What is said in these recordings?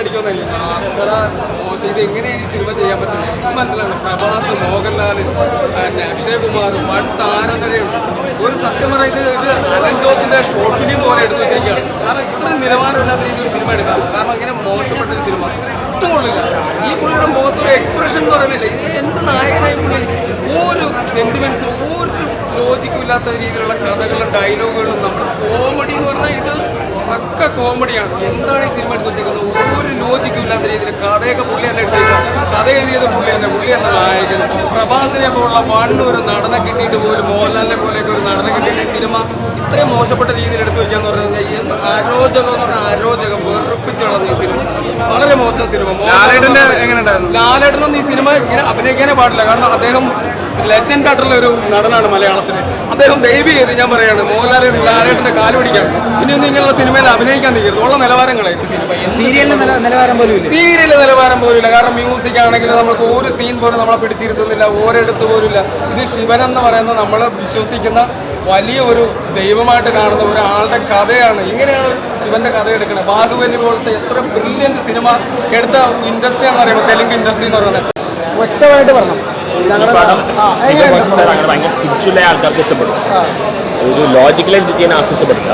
അടിക്കുമെന്നില്ല. അത്ര മോശം. ഇത് എങ്ങനെയാണ് ഈ സിനിമ ചെയ്യാൻ പറ്റുന്നത് മനസ്സിലാണ്. പ്രഭാസ്, മോഹൻലാൽ, അക്ഷയ് കുമാർ, വൺ താരനിരയുണ്ട്. ഒരു സത്യം പറയുന്നത് ഇത് അലൻ ജോസിന്റെ ഷോർട്ട് ഫിലിം പോലെ എടുത്തു വെച്ചിരിക്കുകയാണ്. കാരണം ഇത്രയും നിലവാരമില്ലാത്ത രീതിയിൽ സിനിമ എടുക്കാം. കാരണം ഇങ്ങനെ മോശപ്പെട്ടൊരു സിനിമ ഇഷ്ടം കൊള്ളില്ല. ഈ പുള്ളിയുടെ മുഖത്തൊരു എക്സ്പ്രഷൻ എന്ന് പറയുന്നില്ല. എന്ത് നായകനായി പുള്ളി ഒരു സെന്റിമെന്റ്സും ഒരു ലോജിക്കും ഇല്ലാത്ത രീതിയിലുള്ള കഥകളും ഡയലോഗുകളും നമ്മൾ കോമഡി എന്ന് പറഞ്ഞാൽ ഇത് പക്ക കോമഡിയാണ്. എന്താണ് ഈ സിനിമ എടുത്ത് വെച്ചേക്കുന്നത്? ഒരു ലോജിക്കും ഇല്ലാത്ത രീതിയിൽ കഥയൊക്കെ പുള്ളി തന്നെ എടുത്തേക്കാം. കഥ എഴുതിയത് പുള്ളി തന്നെ നായകൻ. പ്രഭാസിനെ പോലുള്ള ഒരു നടനെ കിട്ടിയിട്ട് പോലും മോഹൻലാലിനെ പോലെയൊക്കെ ഒരു നടനെ കിട്ടിയിട്ട് സിനിമ ഇത്രയും മോശപ്പെട്ട രീതിയിൽ എടുത്തു വെക്കാന്ന് പറഞ്ഞു കഴിഞ്ഞാൽ എന്ത് അരോചകം എന്ന് പറഞ്ഞാൽ അരോചകം വെറുപ്പിച്ചുള്ള ഈ സിനിമ വളരെ മോശം സിനിമ. ലാലേട്ടനൊന്നും ഈ സിനിമ ഇങ്ങനെ അഭിനയിക്കാനേ പാടില്ല. കാരണം അദ്ദേഹം ലെജൻഡ് ആയിട്ടുള്ള ഒരു നടനാണ് മലയാളത്തിന്. അദ്ദേഹം ദയവ് ചെയ്ത് ഞാൻ പറയാണ് മോഹൻലാലും ലാലേട്ടന്റെ കാല് പിടിക്കാൻ ഇനിയൊന്നും ഇങ്ങനെയുള്ള സിനിമയിൽ അഭിനയിക്കാൻ തീരുന്നു. ഉള്ള നിലവാരങ്ങളായിട്ട് സിനിമ സീരിയലിന്റെ നിലവാരം പോലും ഇല്ല. കാരണം മ്യൂസിക് ആണെങ്കിൽ നമുക്ക് ഒരു സീൻ പോലും നമ്മളെ പിടിച്ചിരുത്തുന്നില്ല, ഒരിടത്ത് പോലും ഇല്ല. ഇത് ശിവൻ എന്ന് പറയുന്ന നമ്മൾ വിശ്വസിക്കുന്ന വലിയ ഒരു ദൈവമായിട്ട് കാണുന്ന ഒരാളുടെ കഥയാണ്. ഇങ്ങനെയാണ് ശിവന്റെ കഥ എടുക്കുന്നത്. ബാഹുബലി പോലത്തെ എത്ര ബ്രില്യൻറ്റ് സിനിമ എടുത്ത ഇൻഡസ്ട്രിയാണെന്ന് പറയുമ്പോൾ തെലുങ്ക് ഇൻഡസ്ട്രി എന്ന് പറയുന്നത് വ്യക്തമായിട്ട് പറഞ്ഞു. ഭയങ്കര സ്പിരിച്വലായ ആൾക്കാർക്ക് ഇഷ്ടപ്പെടും. ഒരു ലോജിക്കലായിട്ട് ചെയ്യാൻ ആൾക്ക് ഇഷ്ടപ്പെടില്ല,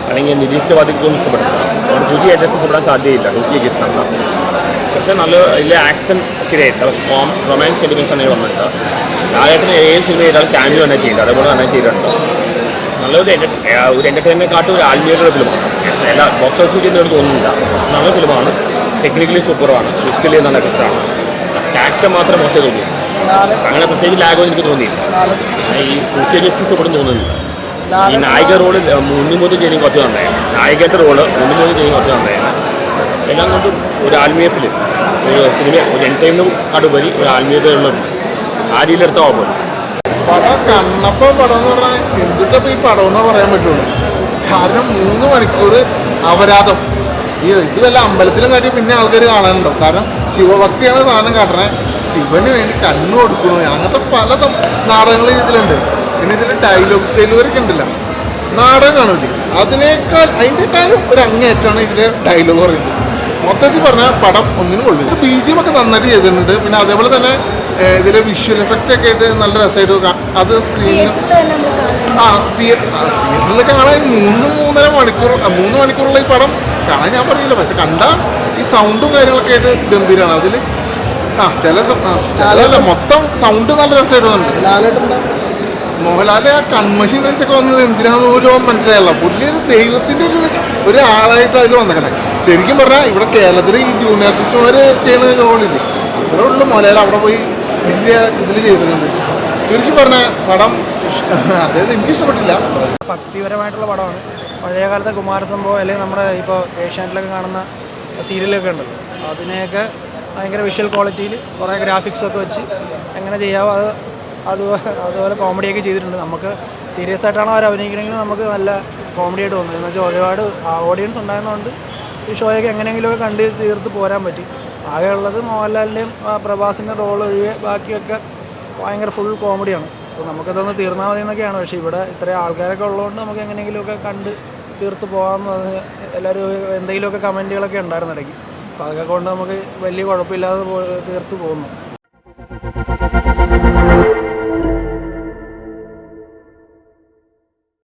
അല്ലെങ്കിൽ നിരീശ്വരവാദികൾക്കൊന്നും ഇഷ്ടപ്പെടില്ല. അവിടെ പുതിയ ഏജൻസി ഇഷ്ടപ്പെടാൻ സാധ്യതയില്ല. എനിക്ക് ഇഷ്ടമാണ്. പക്ഷേ നല്ല വലിയ ആക്ഷൻ ശരിയായിട്ട് റൊമാൻസ് സെന്റിമെന്റ്സ് തന്നെ വന്നിട്ട് ലാലേട്ടന് ഏത് സിനിമ ചെയ്താലും ക്യാമിയോ തന്നെ ചെയ്യുന്നുണ്ട്. അതേപോലെ തന്നെ ചെയ്തിട്ടുണ്ട്. നല്ലൊരു എൻ്റർടൈൻമെൻറ്റിനെക്കാട്ടും ഒരു ആത്മീയതയുടെ ഫിലിമാണ്. എല്ലാ ബോക്സ് ഓഫീസ് ചെയ്യുന്നവർക്ക് തോന്നുന്നില്ല. പക്ഷെ നല്ല ഫിലിമാണ്. ടെക്നിക്കലി സൂപ്പറാണ്. വിഷ്വലി നല്ല കൃത്യമാണ്. ആക്ഷൻ മാത്രം മോശം തോന്നി. അങ്ങനെ പ്രത്യേകിച്ച് ലാഗൊന്നും എനിക്ക് തോന്നിയില്ല. ഈ കുട്ടിയജസ്റ്റ് ഇഷ്ടപ്പെടും തോന്നുന്നില്ല. ഈ നായിക റോള് 3 ചെയ്യുന്ന കുറച്ച് നന്നായിരുന്നു. നായികയുടെ റോള് 3 ചെയ്യുന്ന കുറച്ച് നന്നായിരുന്നു. എല്ലാം കൊണ്ടും ഒരു ആത്മീയ ഫിലിം, ഒരു സിനിമ, ഒരു എൻ്റർടൈൻമെൻറ്റിനെക്കാട്ടുപരി ഒരു ആത്മീയതയുള്ള ആ രീതിയിലെടുത്താൽ പോലെ പടം കണ്ണപ്പോൾ പടം എന്ന് പറഞ്ഞാൽ എന്തിട്ടപ്പോൾ ഈ പടം എന്ന് പറയാൻ പറ്റുള്ളൂ. കാരണം 3 മണിക്കൂർ അപരാധം. ഇത് വല്ല അമ്പലത്തിലും കാട്ടി പിന്നെ ആൾക്കാർ കാണാനുണ്ടോ? കാരണം ശിവഭക്തിയാണ് സാധനം കാട്ടണേ. ശിവന് വേണ്ടി കണ്ണു കൊടുക്കണു. അങ്ങനത്തെ പല നാടകങ്ങൾ ഇതിലുണ്ട്. പിന്നെ ഇതിൽ ഡെലിവറി ഒക്കെ ഉണ്ടല്ല, നാടകം കാണൂലേ, അതിനേക്കാളും ഒരു അങ്ങേറ്റാണ് ഇതിലെ ഡയലോഗ് പറയുന്നത്. മൊത്തത്തിൽ പറഞ്ഞാൽ പടം ഒന്നിനും കൊള്ളില്ല. BGM ഒക്കെ നന്നായിട്ട് ചെയ്തിട്ടുണ്ട്. പിന്നെ അതേപോലെ തന്നെ ഇതിലെ വിഷ്വൽ എഫക്റ്റ് ഒക്കെ ആയിട്ട് നല്ല രസമായിട്ട് അത് സ്ക്രീനിൽ തിയേറ്ററിൽ കാണാൻ 3 മണിക്കൂറുള്ള ഈ പടം കാണാൻ ഞാൻ പറയില്ല. പക്ഷെ കണ്ടാൽ ഈ സൗണ്ടും കാര്യങ്ങളൊക്കെ ആയിട്ട് ഗംഭീരമാണ്. അതിൽ ചിലതല്ല മൊത്തം സൗണ്ട് നല്ല രസമായിട്ട് വന്നിട്ടുണ്ട്. മോഹൻലാല് ആ കൺമഷി വെച്ചൊക്കെ വന്നത് എന്തിനാന്ന് പോലും മനസ്സിലായല്ല. പുള്ളി ഒരു ദൈവത്തിൻ്റെ ഒരു ആളായിട്ട് അതിൽ വന്നേക്കണേ. ശരിക്കും പറഞ്ഞാൽ ഇവിടെ കേരളത്തിൽ ഈ ജൂനിയർ ആർട്ടിസ്റ്റുമാർ ചെയ്യുന്ന റോളില്ല. അത്രേ ഉള്ളൂ. മോഹൻലാൽ അവിടെ പോയി വലിയ ഇതിൽ ചെയ്തിട്ടുണ്ട്. ചുരുക്കി പറഞ്ഞ പടം അതായത് എനിക്ക് ഇഷ്ടപ്പെട്ടില്ല. ഭക്തിപരമായിട്ടുള്ള പടമാണ്. പഴയകാലത്തെ കുമാരസംഭവം അല്ലെങ്കിൽ നമ്മുടെ ഇപ്പോൾ ഏഷ്യാനെറ്റിലൊക്കെ കാണുന്ന സീരിയലൊക്കെ ഉണ്ടല്ലോ, അതിനെയൊക്കെ ഭയങ്കര വിഷ്വൽ ക്വാളിറ്റിയിൽ കുറേ ഗ്രാഫിക്സൊക്കെ വെച്ച് എങ്ങനെ ചെയ്യാമോ അതുപോലെ കോമഡിയൊക്കെ ചെയ്തിട്ടുണ്ട്. നമുക്ക് സീരിയസ് ആയിട്ടാണ് അവർ അഭിനയിക്കണമെങ്കിൽ നമുക്ക് നല്ല കോമഡി ആയിട്ട് തോന്നുന്നത്. എന്ന് വെച്ചാൽ ഒരുപാട് ഓഡിയൻസ് ഉണ്ടായിരുന്നതുകൊണ്ട് ഈ ഷോയൊക്കെ എങ്ങനെയെങ്കിലുമൊക്കെ കണ്ട് തീർത്ത് പോരാൻ പറ്റി. ആകെയുള്ളത് മോഹൻലാലിൻ്റെയും പ്രഭാസിൻ്റെ റോൾ ഒഴികെ ബാക്കിയൊക്കെ ഭയങ്കര ഫുൾ കോമഡിയാണ്. അപ്പോൾ നമുക്കതൊന്ന് തീർന്നാൽ മതി എന്നൊക്കെയാണ്. പക്ഷേ ഇവിടെ ഇത്രയും ആൾക്കാരൊക്കെ ഉള്ളതുകൊണ്ട് നമുക്ക് എങ്ങനെയെങ്കിലുമൊക്കെ കണ്ട് തീർത്ത് പോകാമെന്ന് പറഞ്ഞ് എല്ലാവരും എന്തെങ്കിലുമൊക്കെ കമൻറ്റുകളൊക്കെ ഉണ്ടായിരുന്നു ഇടയ്ക്ക്. അപ്പോൾ അതൊക്കെ കൊണ്ട് നമുക്ക് വലിയ കുഴപ്പമില്ലാതെ തീർത്ത് പോകുന്നു.